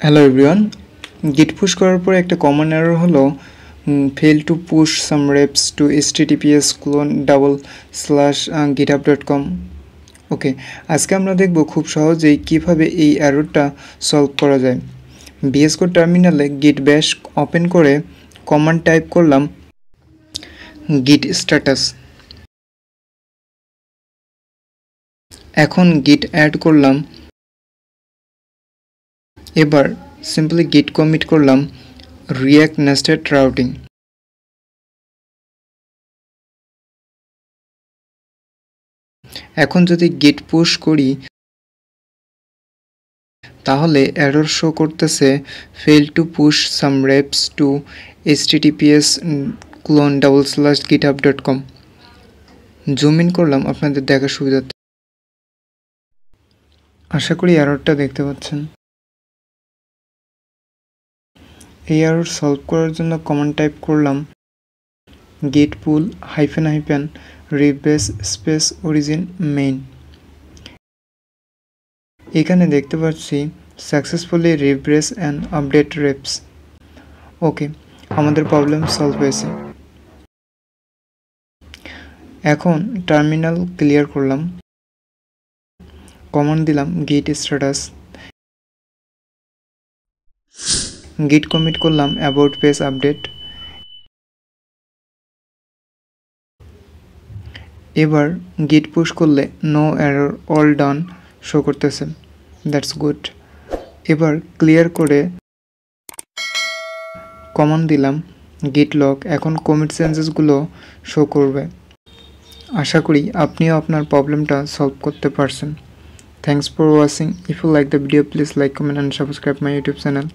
Hello everyone, গিট push করার পরে একটা কমন এরর হলো fail to push some refs to https://github.com। Okay, আজকে আমরা দেখব খুব সহজেই কিভাবে এই এররটা সলভ করা যায়। VS Code টার্মিনালে git bash ওপেন করে কমান্ড টাইপ করলাম git status। এখন git অ্যাড করলাম। এবার সিম্পলি git কমিট করলাম React Nested Routing। এখন যদি git পুশ করি তাহলে এরর শো করতেছে fail to push some reps to https://github.com। Zoom in করলাম আপনাদের দেখার সুবিধার্থে। আশা করি এররটা দেখতে পাচ্ছেন। এই এরর সলভ করার জন্য কমান্ড টাইপ করলাম git pull -refresh space origin main। এখানে দেখতে পাচ্ছি successfully refresh and update repos. Okay, আমাদের প্রবলেম সলভ হয়েছে। এখন টার্মিনাল ক্লিয়ার করলাম, কমান্ড দিলাম git status, git কমিট করলাম about page update। এবার git পুশ করলে no error all done show করতেছে, দ্যাটস গুড। এবার ক্লিয়ার করে কমান্ড দিলাম git log, এখন কমিট চেঞ্জেসগুলো শো করবে। আশা করি আপনিও আপনার প্রবলেমটা সলভ করতে পারছেন। Thanks for watching. If you like the video, please like, comment and subscribe my YouTube channel.